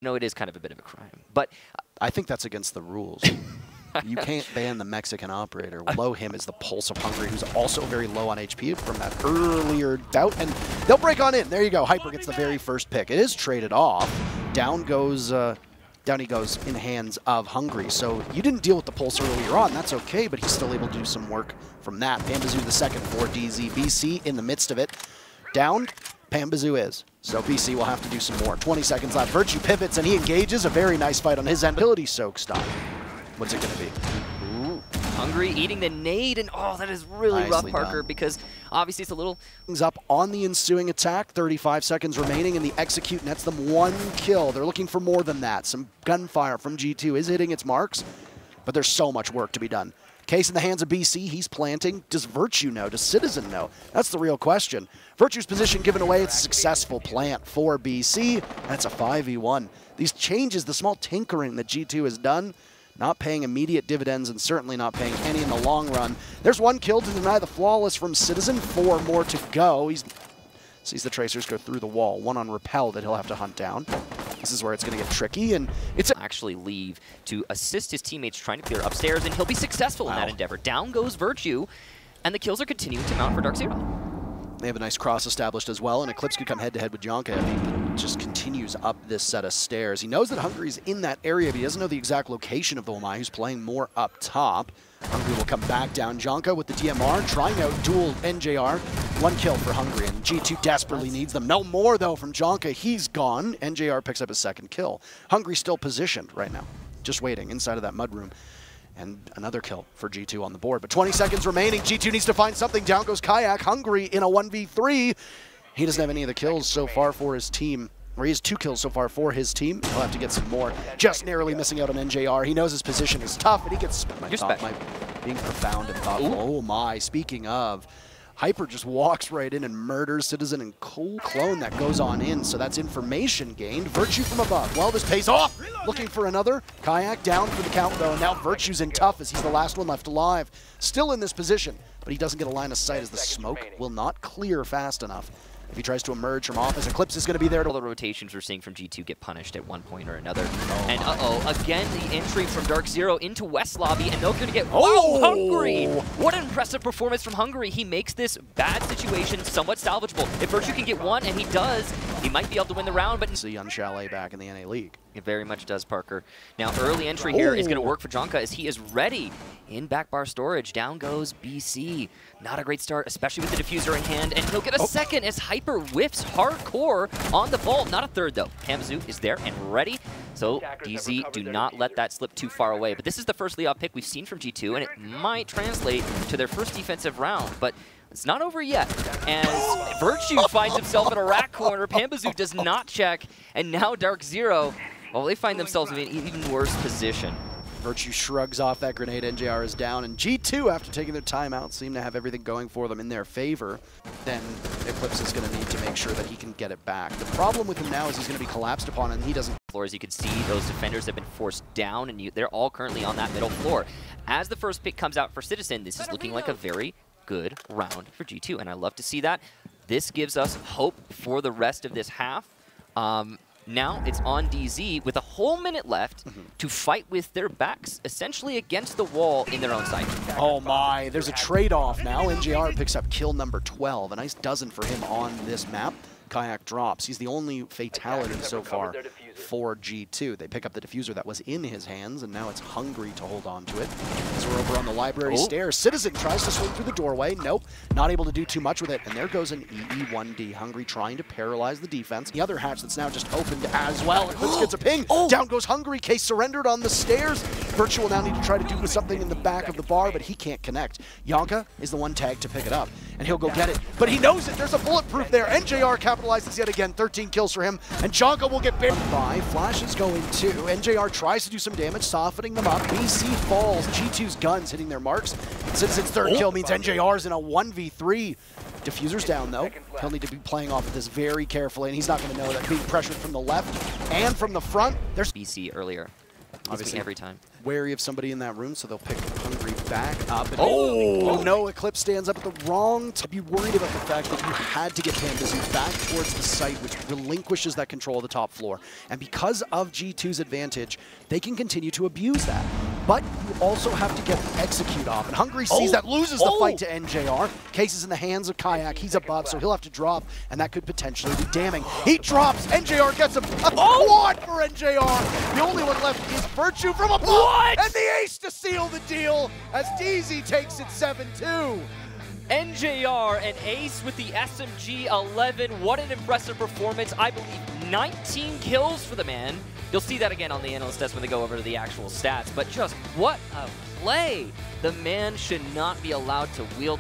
No, it is kind of a bit of a crime, but I think that's against the rules. You can't ban the Mexican operator. Below him is the Pulse of Hungary, who's also very low on HP from that earlier bout, and they'll break on in. There you go. Hyper gets the very first pick. It is traded off. Down he goes in hands of Hungary. So you didn't deal with the Pulse earlier on. That's okay, but he's still able to do some work from that. Panbazou the second for DZ. BC in the midst of it. Downed. Panbazou is. So BC will have to do some more. 20 seconds left. Virtue pivots and he engages. A very nice fight on his end. Ability soak stop. What's it going to be? Ooh, Hungary eating the nade, and oh, that is really rough, Parker, because obviously it's a little... Up on the ensuing attack, 35 seconds remaining, and the execute nets them one kill. They're looking for more than that. Some gunfire from G2 is hitting its marks, but there's so much work to be done. Case in the hands of BC, he's planting. Does Virtue know? Does Citizen know? That's the real question. Virtue's position given away, it's a successful plant for BC. That's a 5v1. These changes, the small tinkering that G2 has done, not paying immediate dividends and certainly not paying any in the long run. There's one kill to deny the flawless from Citizen, 4 more to go. He sees the Tracers go through the wall. One on Repel that he'll have to hunt down. This is where it's going to get tricky, and it's actually leave to assist his teammates trying to clear upstairs, and he'll be successful in that endeavor. Down goes Virtue, and the kills are continuing to mount for DarkZone. They have a nice cross established as well, and Eclipse could come head-to-head with Jonka if he just continues up this set of stairs. He knows that Hungary's in that area, but he doesn't know the exact location of the Omai, who's playing more up top. Hungary will come back down. Jonka with the DMR, trying out dual NJR. One kill for Hungary, and G2 desperately needs them. No more, though, from Jonka. He's gone. NJR picks up his second kill. Hungary's still positioned right now, just waiting inside of that mudroom. And another kill for G2 on the board. But 20 seconds remaining. G2 needs to find something. Down goes Kayak. Hungary in a 1v3. He doesn't have any of the kills so far for his team. Or he has 2 kills so far for his team. He'll have to get some more. Just narrowly missing out on NJR. He knows his position is tough, and he gets being profound and thoughtful. Oh my, speaking of, Hyper just walks right in and murders Citizen and cold clone that goes on in, so that's information gained. Virtue from above. Well, this pays off. Looking for another. Kayak down for the count, though, and now Virtue's in tough as he's the last one left alive. Still in this position, but he doesn't get a line of sight as the smoke will not clear fast enough. If he tries to emerge from office, Eclipse is going to be there. All the rotations we're seeing from G2 get punished at one point or another. And again, the entry from DarkZero into West Lobby, and they're going to get, Hungary! What an impressive performance from Hungary. He makes this bad situation somewhat salvageable. If Virtue can get one, and he does, he might be able to win the round, but... See on Chalet back in the NA League. It very much does, Parker. Now, early entry here is going to work for Jonka as he is ready in back bar storage. Down goes BC. Not a great start, especially with the diffuser in hand, and he'll get a second as Hyper whiffs hardcore on the vault. Not a third, though. Panbazou is there and ready. So DZ, do not let that slip too far away. But this is the first lead-off pick we've seen from G2, and it might translate to their first defensive round. But it's not over yet, as Virtue finds himself in a rack corner. Panbazou does not check, and now DarkZero, well, they find themselves in an even worse position. Virtue shrugs off that grenade. NJR is down, and G2, after taking their timeout, seem to have everything going for them in their favor. Then Eclipse is going to need to make sure that he can get it back. The problem with him now is he's going to be collapsed upon, and he doesn't... As you can see, those defenders have been forced down, and they're all currently on that middle floor. As the first pick comes out for Citizen, this is looking like a very good round for G2, and I love to see that. This gives us hope for the rest of this half. Now it's on DZ with a whole minute left to fight with their backs essentially against the wall in their own side. Oh my, there's a trade-off now. NJR picks up kill number 12. A nice dozen for him on this map. Kayak drops. He's the only fatality so far for G2. They pick up the diffuser that was in his hands, and now it's Hungary to hold on to it. As we're over on the library stairs, Citizen tries to swing through the doorway. Nope, not able to do too much with it. And there goes an EE1D. Hungary trying to paralyze the defense. The other hatch that's now just opened as well. Eclipse gets a ping. Down goes Hungary. Case surrendered on the stairs. Virtue will now need to try to do something in the back of the bar, but he can't connect. Jonka is the one tagged to pick it up, and he'll go get it. But he knows it. There's a bulletproof there. NJR capitalizes yet again. 13 kills for him, and Jonka will get buried by. Flash is going too. NJR tries to do some damage, softening them up. BC falls. G2's guns hitting their marks. Citizen's third kill means NJR's in a 1v3. Diffuser's down, though. He'll need to be playing off of this very carefully, and he's not going to know that being pressured from the left and from the front. There's BC earlier. Obviously, every time. Wary of somebody in that room, so they'll pick Hungary back up. And no, Eclipse stands up at the wrong time. Be worried about the fact that you had to get Panbazou back towards the site, which relinquishes that control of the top floor. And because of G2's advantage, they can continue to abuse that. But you also have to get the execute off. And Hungry sees that, loses the fight to NJR. Case is in the hands of Kayak. He's above, so he'll have to drop, and that could potentially be damning. He drops. NJR gets him. A quad for NJR. The only one left is Virtue from above. What? And the ace to seal the deal as DZ takes it 7-2. NJR and ace with the SMG-11. What an impressive performance. I believe 19 kills for the man. You'll see that again on the analyst desk when they go over to the actual stats. But just what a play. The man should not be allowed to wield